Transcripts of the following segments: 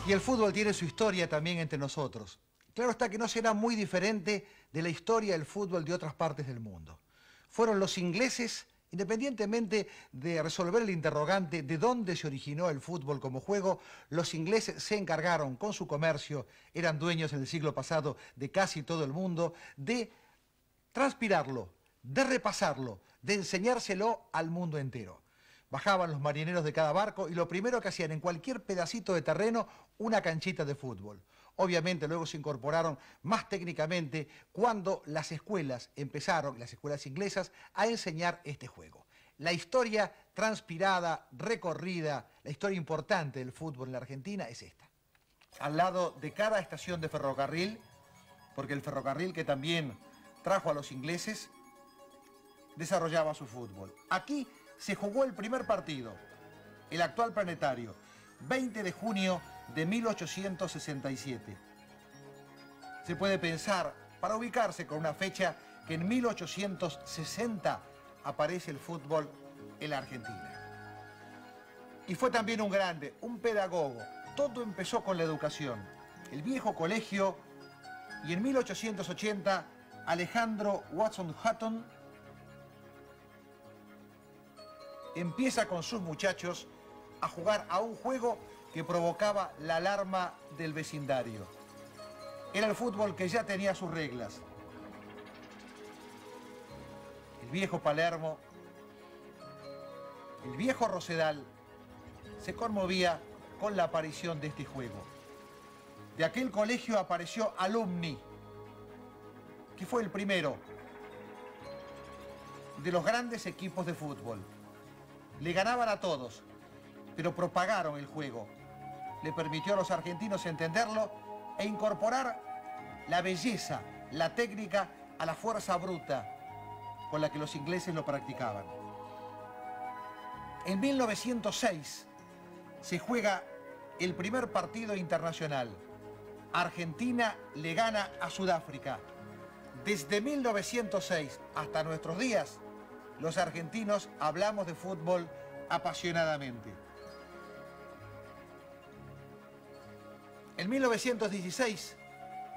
Y el fútbol tiene su historia también entre nosotros. Claro está que no será muy diferente de la historia del fútbol de otras partes del mundo. Fueron los ingleses, independientemente de resolver el interrogante de dónde se originó el fútbol como juego, los ingleses se encargaron con su comercio, eran dueños en el siglo pasado de casi todo el mundo, de transpirarlo, de repasarlo, de enseñárselo al mundo entero. Bajaban los marineros de cada barco y lo primero que hacían en cualquier pedacito de terreno, una canchita de fútbol. Obviamente luego se incorporaron más técnicamente cuando las escuelas empezaron, las escuelas inglesas, a enseñar este juego. La historia transpirada, recorrida, la historia importante del fútbol en la Argentina es esta. Al lado de cada estación de ferrocarril, porque el ferrocarril que también trajo a los ingleses, desarrollaba su fútbol. Aquí se jugó el primer partido, el actual Planetario, 20 de junio de 1867. Se puede pensar, para ubicarse con una fecha, que en 1860 aparece el fútbol en la Argentina. Y fue también un grande, un pedagogo. Todo empezó con la educación. El viejo colegio, y en 1880, Alejandro Watson Hutton empieza con sus muchachos a jugar a un juego que provocaba la alarma del vecindario. Era el fútbol que ya tenía sus reglas. El viejo Palermo, el viejo Rosedal, se conmovía con la aparición de este juego. De aquel colegio apareció Alumni, que fue el primero de los grandes equipos de fútbol. Le ganaban a todos, pero propagaron el juego. Le permitió a los argentinos entenderlo e incorporar la belleza, la técnica a la fuerza bruta con la que los ingleses lo practicaban. En 1906 se juega el primer partido internacional. Argentina le gana a Sudáfrica. Desde 1906 hasta nuestros días, los argentinos hablamos de fútbol apasionadamente. En 1916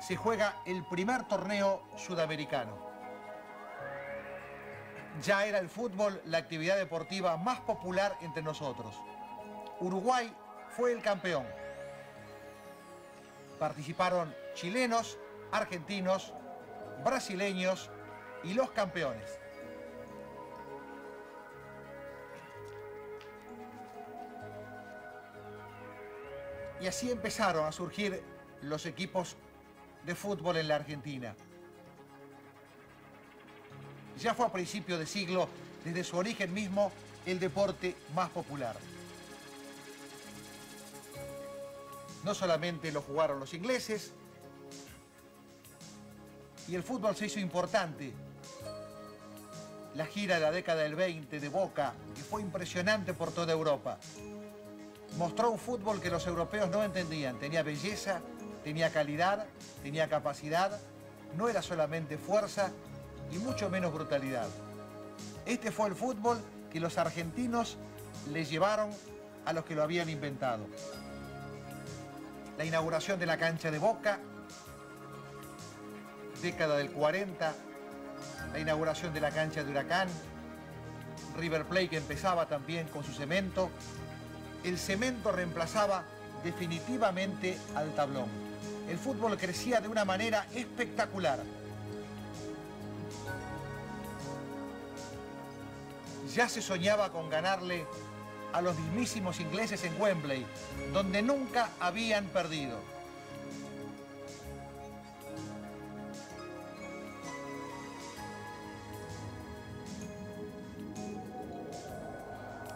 se juega el primer torneo sudamericano. Ya era el fútbol la actividad deportiva más popular entre nosotros. Uruguay fue el campeón. Participaron chilenos, argentinos, brasileños y los campeones. Y así empezaron a surgir los equipos de fútbol en la Argentina. Ya fue a principios de siglo, desde su origen mismo, el deporte más popular. No solamente lo jugaron los ingleses, y el fútbol se hizo importante. La gira de la década del 20 de Boca, que fue impresionante por toda Europa. Mostró un fútbol que los europeos no entendían. Tenía belleza, tenía calidad, tenía capacidad. No era solamente fuerza y mucho menos brutalidad. Este fue el fútbol que los argentinos le llevaron a los que lo habían inventado. La inauguración de la cancha de Boca, década del 40, la inauguración de la cancha de Huracán, River Plate que empezaba también con su cemento. El cemento reemplazaba definitivamente al tablón. El fútbol crecía de una manera espectacular. Ya se soñaba con ganarle a los mismísimos ingleses en Wembley, donde nunca habían perdido.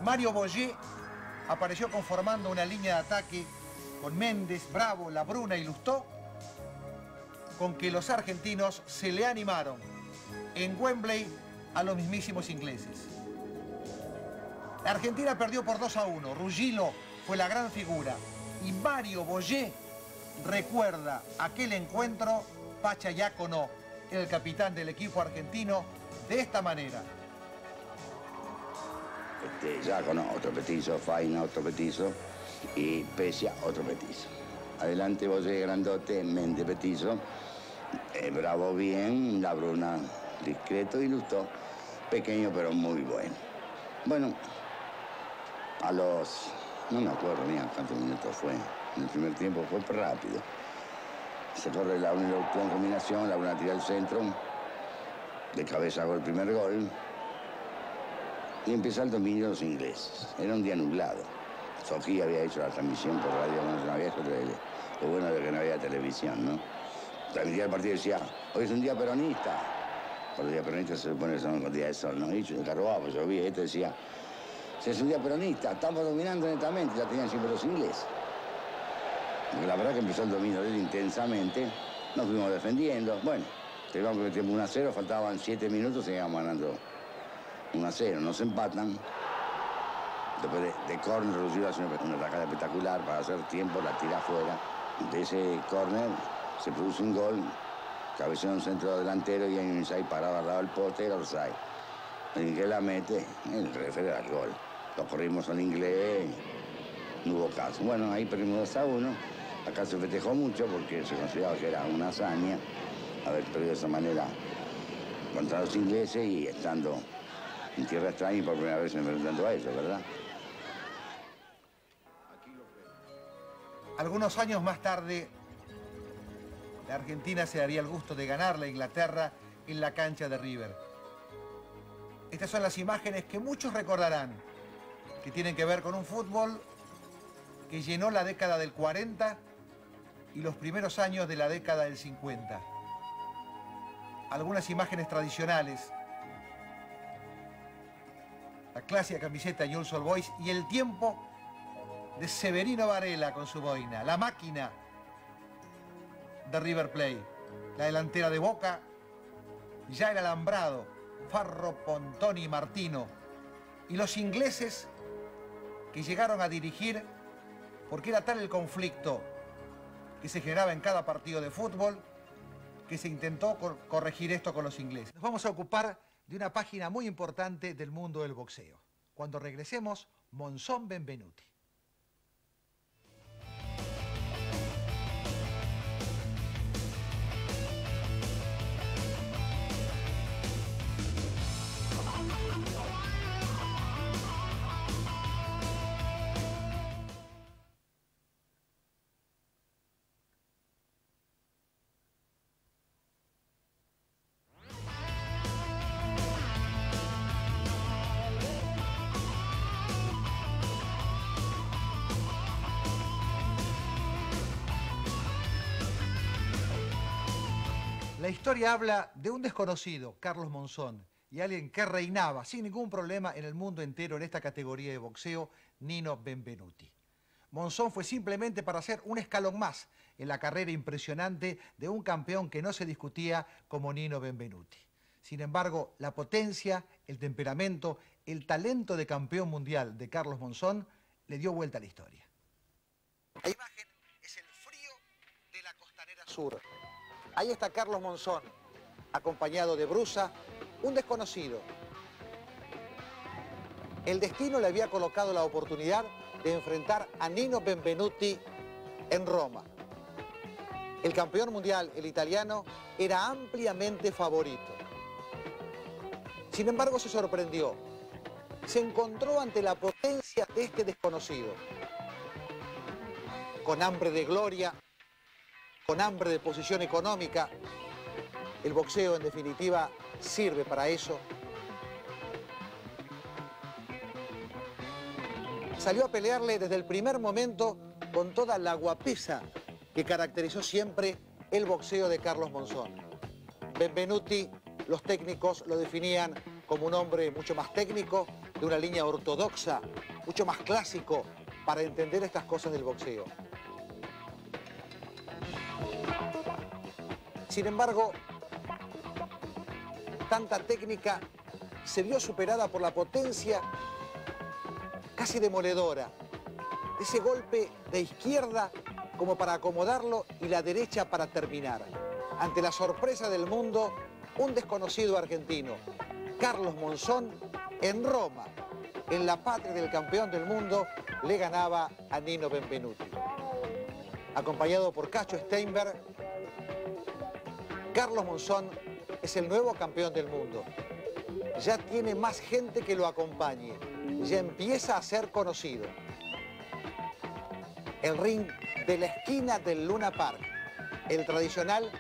Mario Boyé apareció conformando una línea de ataque con Méndez, Bravo, Labruna y Lustó, con que los argentinos se le animaron en Wembley a los mismísimos ingleses. La Argentina perdió por 2-1. Ruggilo fue la gran figura. Y Mario Boyé recuerda aquel encuentro, Pacha Iacono, el capitán del equipo argentino, de esta manera. Giacono otro petizo, Faina otro petizo y Pesia otro petizo. adelante Boye grandote, mente petizo, Bravo bien, La Bruna discreto y Lustó pequeño pero muy bueno. Bueno, a los, no me acuerdo ni a cuántos minutos fue, en el primer tiempo fue rápido. Se corre la única combinación, La Bruna tira al centro, de cabeza hago el primer gol y empieza el dominio de los ingleses. Era un día nublado. Sofía había hecho la transmisión por radio, no había hecho tele. Lo bueno era que no había televisión, ¿no? Transmitía el partido y decía, hoy es un día peronista. Por el día peronista se supone que son los días de sol, ¿no? Y yo cargaba, yo vi esto y decía, si es un día peronista, estamos dominando netamente, ya tenían siempre los ingleses. Porque la verdad que empezó el dominio de él intensamente, nos fuimos defendiendo. Bueno, teníamos el tiempo 1-0, faltaban 7 minutos, seguíamos ganando 1-0, nos empatan. Después de córner, Rocío hace una atacada espectacular para hacer tiempo, la tira afuera. De ese córner se produce un gol, cabeceó un centro delantero y hay un inside parado al lado del poste, era offside. El que la mete, el refiere al gol. Lo corrimos al inglés, no hubo caso. Bueno, ahí perdimos 2-1. Acá se festejó mucho porque se consideraba que era una hazaña haber perdido de esa manera contra los ingleses y estando en tierra extraña y por primera vez enfrentando a ellos, ¿verdad? Algunos años más tarde, la Argentina se daría el gusto de ganar a Inglaterra en la cancha de River. Estas son las imágenes que muchos recordarán, que tienen que ver con un fútbol que llenó la década del 40 y los primeros años de la década del 50. Algunas imágenes tradicionales, la clásica camiseta de Newell's Old Boys y el tiempo de Severino Varela con su boina, la máquina de River Plate, la delantera de Boca, ya el alambrado, Farro, Pontoni y Martino, y los ingleses que llegaron a dirigir porque era tal el conflicto que se generaba en cada partido de fútbol que se intentó corregir esto con los ingleses. Nos vamos a ocupar de una página muy importante del mundo del boxeo. Cuando regresemos, Monzón Benvenuti. La historia habla de un desconocido, Carlos Monzón, y alguien que reinaba sin ningún problema en el mundo entero en esta categoría de boxeo, Nino Benvenuti. Monzón fue simplemente para hacer un escalón más en la carrera impresionante de un campeón que no se discutía como Nino Benvenuti. Sin embargo, la potencia, el temperamento, el talento de campeón mundial de Carlos Monzón le dio vuelta a la historia. La imagen es el frío de la costanera sur. Ahí está Carlos Monzón, acompañado de Brusa, un desconocido. El destino le había colocado la oportunidad de enfrentar a Nino Benvenuti en Roma. El campeón mundial, el italiano, era ampliamente favorito. Sin embargo, se sorprendió. Se encontró ante la potencia de este desconocido. Con hambre de gloria, con hambre de posición económica. El boxeo, en definitiva, sirve para eso. Salió a pelearle desde el primer momento con toda la guapesa que caracterizó siempre el boxeo de Carlos Monzón. Benvenuti, los técnicos lo definían como un hombre mucho más técnico, de una línea ortodoxa, mucho más clásico para entender estas cosas del boxeo. Sin embargo, tanta técnica se vio superada por la potencia casi demoledora de ese golpe de izquierda como para acomodarlo y la derecha para terminar. Ante la sorpresa del mundo, un desconocido argentino, Carlos Monzón, en Roma, en la patria del campeón del mundo, le ganaba a Nino Benvenuti. acompañado por Cacho Steinberg, Carlos Monzón es el nuevo campeón del mundo. Ya tiene más gente que lo acompañe, ya empieza a ser conocido. El ring de la esquina del Luna Park, el tradicional,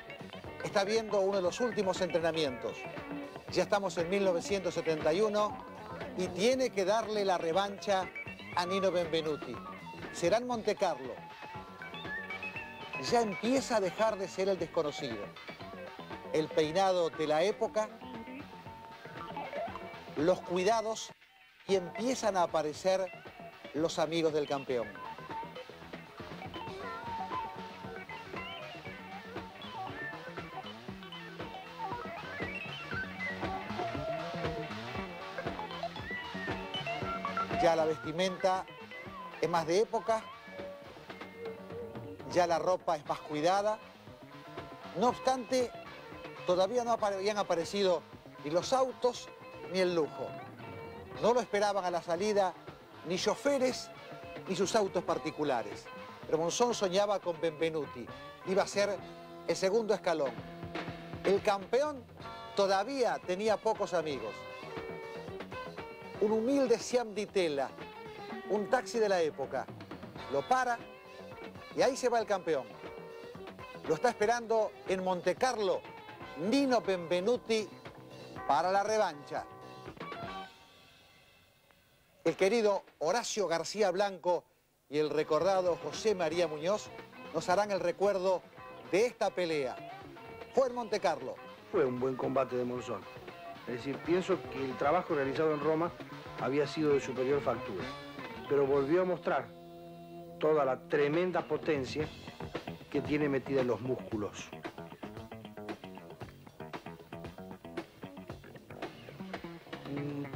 está viendo uno de los últimos entrenamientos. Ya estamos en 1971 y tiene que darle la revancha a Nino Benvenuti. Será en Montecarlo. Ya empieza a dejar de ser el desconocido. El peinado de la época, los cuidados y empiezan a aparecer los amigos del campeón. Ya la vestimenta es más de época, ya la ropa es más cuidada. No obstante, todavía no habían aparecido ni los autos ni el lujo. No lo esperaban a la salida ni choferes ni sus autos particulares. Pero Monzón soñaba con Benvenuti. Iba a ser el segundo escalón. El campeón todavía tenía pocos amigos. Un humilde Siam di tela, un taxi de la época, lo para y ahí se va el campeón. Lo está esperando en Montecarlo Nino Benvenuti para la revancha. El querido Horacio García Blanco y el recordado José María Muñoz nos harán el recuerdo de esta pelea. Fue en Montecarlo. Fue un buen combate de Monzón. Es decir, pienso que el trabajo realizado en Roma había sido de superior factura, pero volvió a mostrar toda la tremenda potencia que tiene metida en los músculos.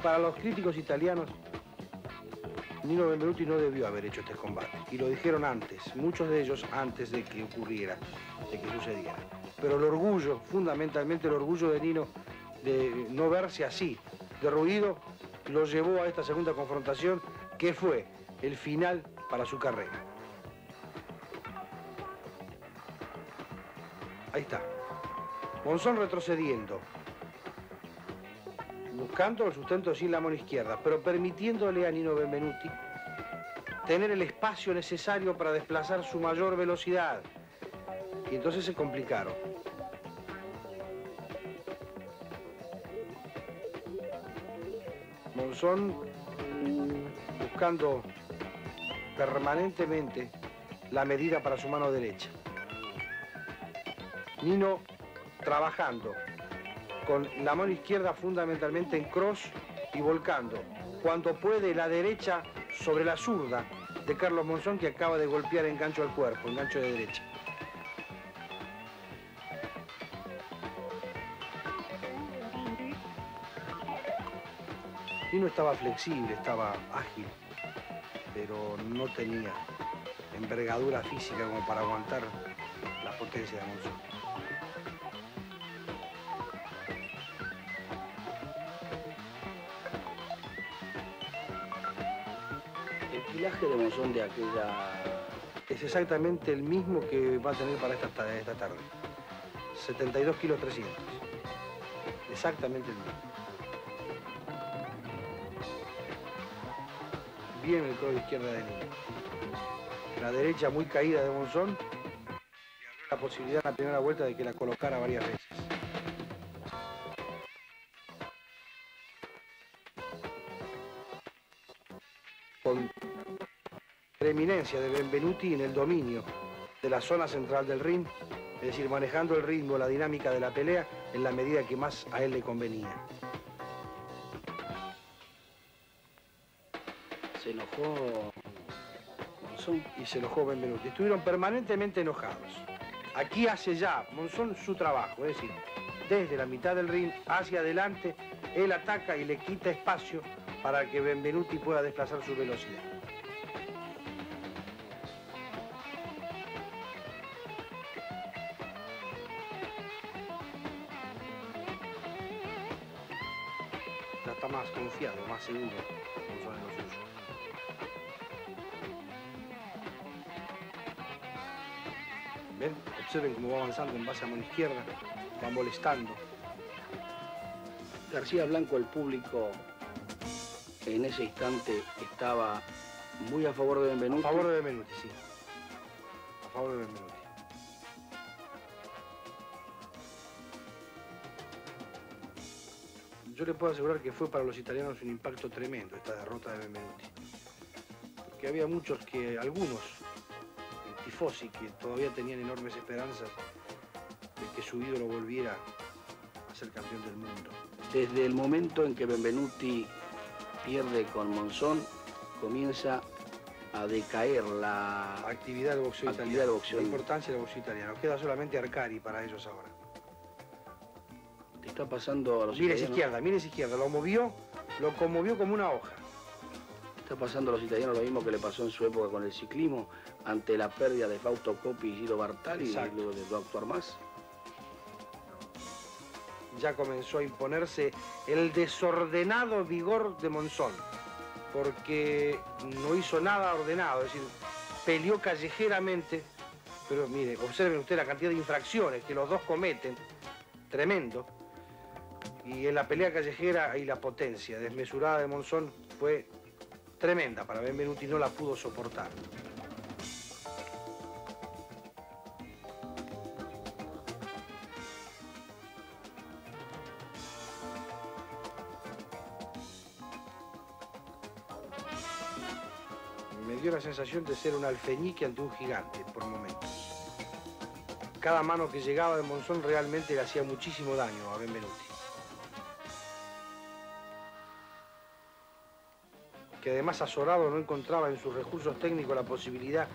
Para los críticos italianos, Nino Benvenuti no debió haber hecho este combate, y lo dijeron antes, muchos de ellos antes de que ocurriera, de que sucediera. Pero el orgullo, fundamentalmente el orgullo de Nino, de no verse así, derruido, lo llevó a esta segunda confrontación, que fue el final para su carrera. Ahí está. Monzón retrocediendo, buscando el sustento sin la mano izquierda, pero permitiéndole a Nino Benvenuti tener el espacio necesario para desplazar su mayor velocidad. Y entonces se complicaron. Monzón buscando permanentemente la medida para su mano derecha. Nino trabajando con la mano izquierda fundamentalmente en cross y volcando, cuando puede, la derecha sobre la zurda de Carlos Monzón, que acaba de golpear engancho al cuerpo, engancho de derecha. Nino estaba flexible, estaba ágil, pero no tenía envergadura física como para aguantar la potencia de Monzón. El kilaje de Monzón de aquella... Es exactamente el mismo que va a tener para esta tarde. 72 kilos 300. Exactamente el mismo. Bien el cross de izquierda de Nino. La derecha muy caída de Monzón le abrió la posibilidad en la primera vuelta de que la colocara varias veces. Con preeminencia de Benvenuti en el dominio de la zona central del ring, es decir, manejando el ritmo, la dinámica de la pelea en la medida que más a él le convenía. Se enojó Monzón. Y se enojó Benvenuti. Estuvieron permanentemente enojados. Aquí hace ya Monzón su trabajo, es decir, desde la mitad del ring hacia adelante, él ataca y le quita espacio para que Benvenuti pueda desplazar su velocidad. Ya está más confiado, más seguro Monzón en lo suyo. Observen cómo va avanzando en base a mano izquierda, va molestando. García Blanco, el público en ese instante estaba muy a favor de Benvenuti. A favor de Benvenuti, sí. A favor de Benvenuti. Yo le puedo asegurar que fue para los italianos un impacto tremendo esta derrota de Benvenuti. Porque había muchos que, algunos, tifosi, que todavía tenían enormes esperanzas de que su ídolo volviera a ser campeón del mundo. Desde el momento en que Benvenuti pierde con Monzón, comienza a decaer la Actividad del boxeo actividad italiano. del boxeo. La importancia del boxeo italiano. Queda solamente Arcari para ellos ahora. Te está pasando a los Mire esa italianos. izquierda, mire esa izquierda. Lo conmovió como una hoja. Está pasando a los italianos lo mismo que le pasó en su época con el ciclismo, ante la pérdida de Fausto Coppi y Giro Bartali, Exacto. y luego de no actuar más. Ya comenzó a imponerse el desordenado vigor de Monzón, porque no hizo nada ordenado, es decir, peleó callejeramente, pero mire, observen usted la cantidad de infracciones que los dos cometen, tremendo, y en la pelea callejera y la potencia desmesurada de Monzón fue tremenda para Benvenuti, no la pudo soportar. Me dio la sensación de ser un alfeñique ante un gigante por momentos. Cada mano que llegaba de Monzón realmente le hacía muchísimo daño a Benvenuti. Que además azorado no encontraba en sus recursos técnicos la posibilidad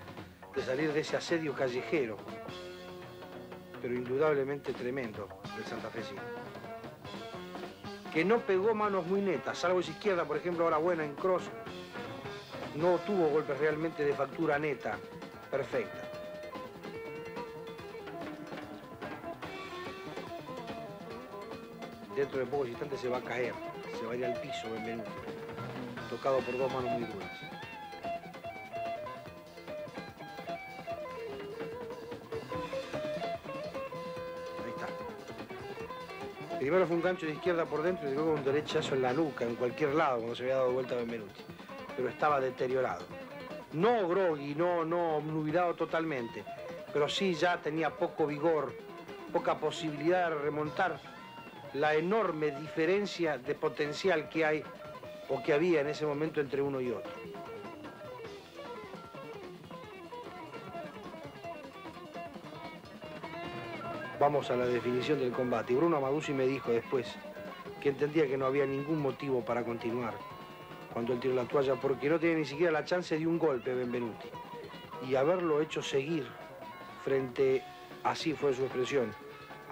de salir de ese asedio callejero, pero indudablemente tremendo del santafesino. Que no pegó manos muy netas, salvo esa izquierda, por ejemplo, ahora buena en cross, no tuvo golpes realmente de factura neta, perfecta. Dentro de pocos instantes se va a caer, se va a ir al piso Benvenuti, tocado por dos manos muy duras. Ahí está. Primero fue un gancho de izquierda por dentro y luego un derechazo en la nuca, en cualquier lado, cuando se había dado vuelta Benvenuti. Pero estaba deteriorado. No groggy, no obnubilado totalmente, pero sí ya tenía poco vigor, poca posibilidad de remontar la enorme diferencia de potencial que hay o que había en ese momento entre uno y otro. Vamos a la definición del combate. Bruno Amadusi me dijo después que entendía que no había ningún motivo para continuar cuando él tiró la toalla, porque no tenía ni siquiera la chance de un golpe Benvenuti. Y haberlo hecho seguir frente, así fue su expresión,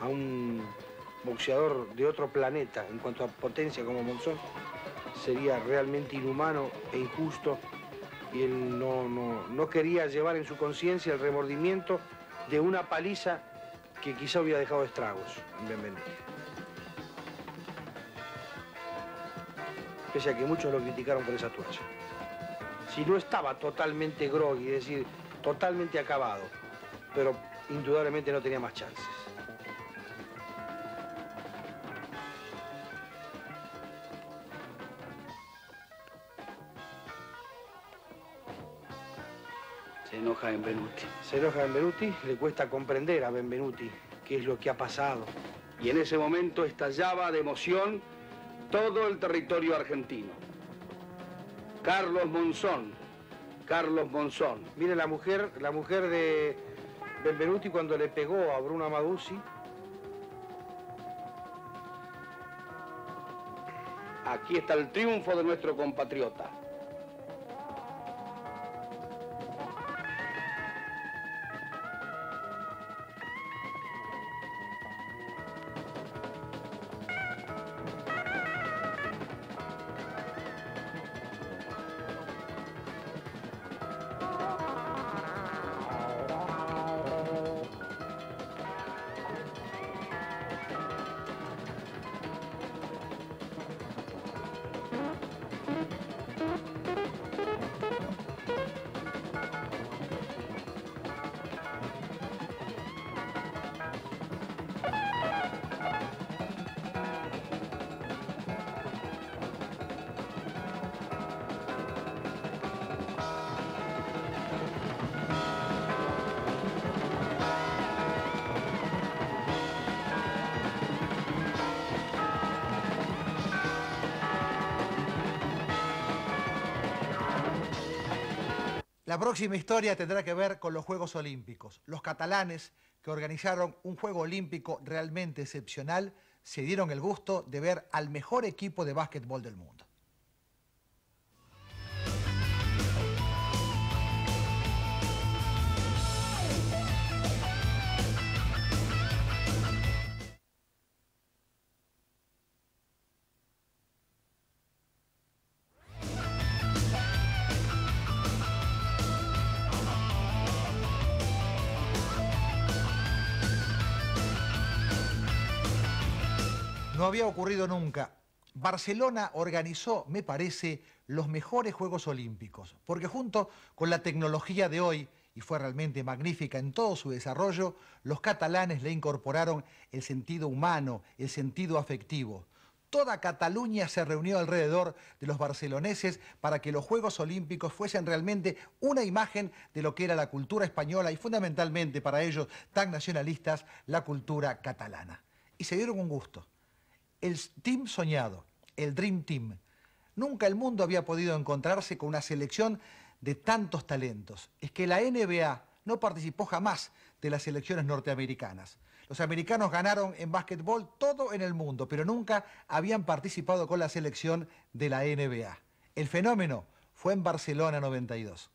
a un boxeador de otro planeta en cuanto a potencia como Monzón, sería realmente inhumano e injusto, y él no quería llevar en su conciencia el remordimiento de una paliza que quizá hubiera dejado estragos en Benvenuti. Pese a que muchos lo criticaron por esa toalla. Si no estaba totalmente groggy, es decir, totalmente acabado, pero indudablemente no tenía más chances. Se enoja Benvenuti. Se enoja Benvenuti, le cuesta comprender a Benvenuti qué es lo que ha pasado. Y en ese momento estallaba de emoción todo el territorio argentino. Carlos Monzón. Mire la mujer de Benvenuti cuando le pegó a Bruno Amadusi. Aquí está el triunfo de nuestro compatriota. La próxima historia tendrá que ver con los Juegos Olímpicos. Los catalanes, que organizaron un Juego Olímpico realmente excepcional, se dieron el gusto de ver al mejor equipo de básquetbol del mundo. No había ocurrido nunca. Barcelona organizó, me parece, los mejores Juegos Olímpicos, porque junto con la tecnología de hoy, y fue realmente magnífica en todo su desarrollo, los catalanes le incorporaron el sentido humano, el sentido afectivo. Toda Cataluña se reunió alrededor de los barceloneses para que los Juegos Olímpicos fuesen realmente una imagen de lo que era la cultura española y fundamentalmente para ellos, tan nacionalistas, la cultura catalana. Y se dieron un gusto. El team soñado, el Dream Team. Nunca el mundo había podido encontrarse con una selección de tantos talentos. Es que la NBA no participó jamás de las selecciones norteamericanas. Los americanos ganaron en básquetbol todo en el mundo, pero nunca habían participado con la selección de la NBA. El fenómeno fue en Barcelona 92.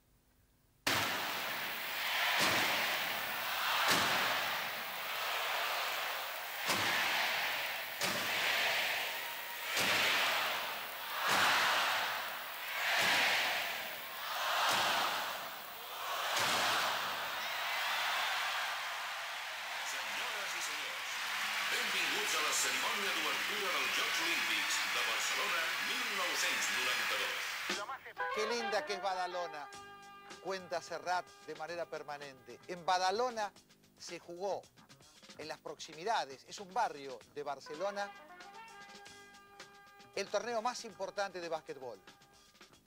Benvinguts a la cerimònia d'obertura dels Jocs Olímpics de Barcelona 1992. Qué linda que es Badalona, cuenta Serrat de manera permanente. En Badalona se jugó, en las proximidades, es un barrio de Barcelona, el torneo más importante de básquetbol.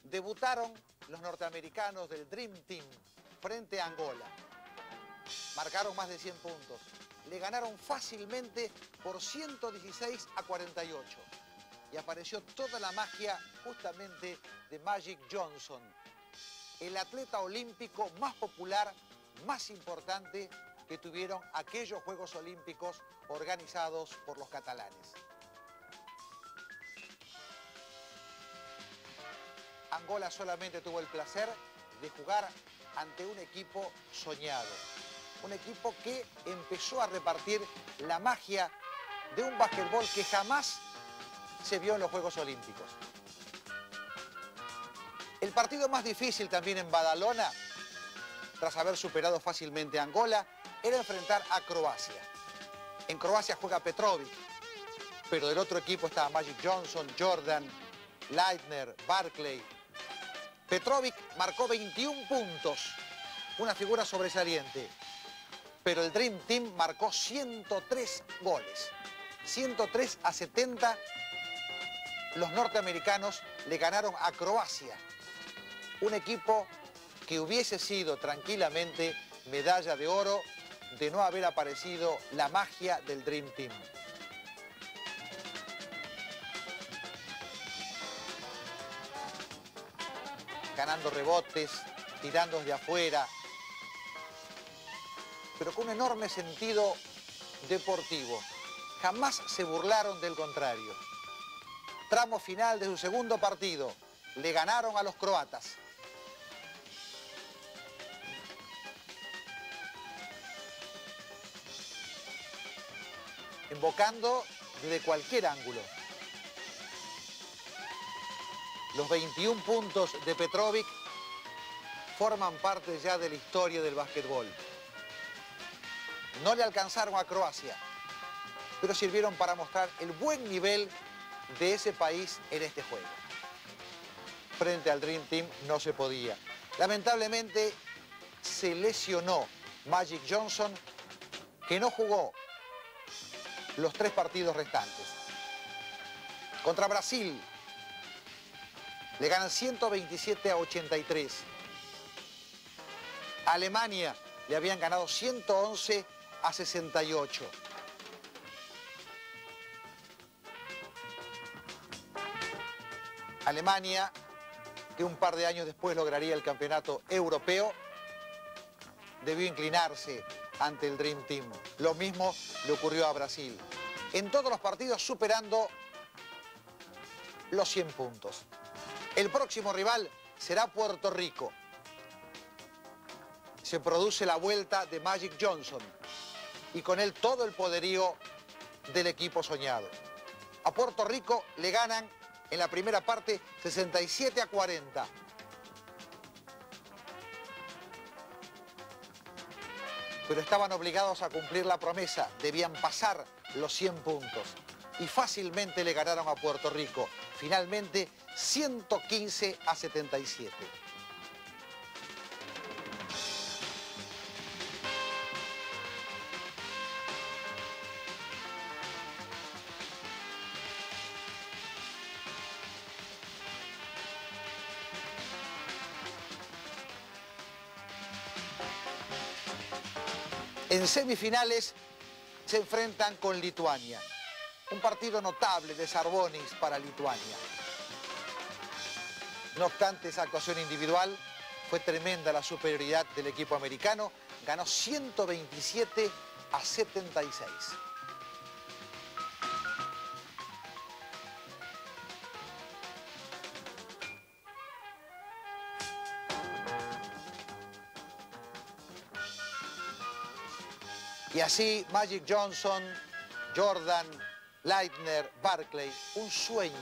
Debutaron los norteamericanos del Dream Team frente a Angola. Marcaron más de 100 puntos. Le ganaron fácilmente por 116 a 48. Y apareció toda la magia justamente de Magic Johnson, el atleta olímpico más popular, más importante que tuvieron aquellos Juegos Olímpicos organizados por los catalanes. Angola solamente tuvo el placer de jugar ante un equipo soñado. Un equipo que empezó a repartir la magia de un básquetbol que jamás se vio en los Juegos Olímpicos. El partido más difícil también en Badalona, tras haber superado fácilmente a Angola, era enfrentar a Croacia. En Croacia juega Petrovic, pero del otro equipo estaba Magic Johnson, Jordan, Leitner, Barkley. Petrovic marcó 21 puntos, una figura sobresaliente. Pero el Dream Team marcó 103 goles. 103 a 70, los norteamericanos le ganaron a Croacia. Un equipo que hubiese sido tranquilamente medalla de oro de no haber aparecido la magia del Dream Team. Ganando rebotes, tirando desde afuera, pero con un enorme sentido deportivo. Jamás se burlaron del contrario. Tramo final de su segundo partido. Le ganaron a los croatas. Embocando desde cualquier ángulo. Los 21 puntos de Petrovic forman parte ya de la historia del básquetbol. No le alcanzaron a Croacia, pero sirvieron para mostrar el buen nivel de ese país en este juego. Frente al Dream Team no se podía. Lamentablemente se lesionó Magic Johnson, que no jugó los 3 partidos restantes. Contra Brasil le ganan 127 a 83. A Alemania le habían ganado 111 a 68. Alemania que un par de años después lograría el campeonato europeo, debió inclinarse ante el Dream Team. Lo mismo le ocurrió a Brasil. En todos los partidos superando los 100 puntos. El próximo rival será Puerto Rico. Se produce la vuelta de Magic Johnson y con él todo el poderío del equipo soñado. A Puerto Rico le ganan en la primera parte 67-40. Pero estaban obligados a cumplir la promesa, debían pasar los 100 puntos. Y fácilmente le ganaron a Puerto Rico, finalmente 115-77. En semifinales se enfrentan con Lituania. Un partido notable de Sarbonis para Lituania. No obstante esa actuación individual, fue tremenda la superioridad del equipo americano. Ganó 127-76. Y así Magic Johnson, Jordan, Leitner, Barkley, un sueño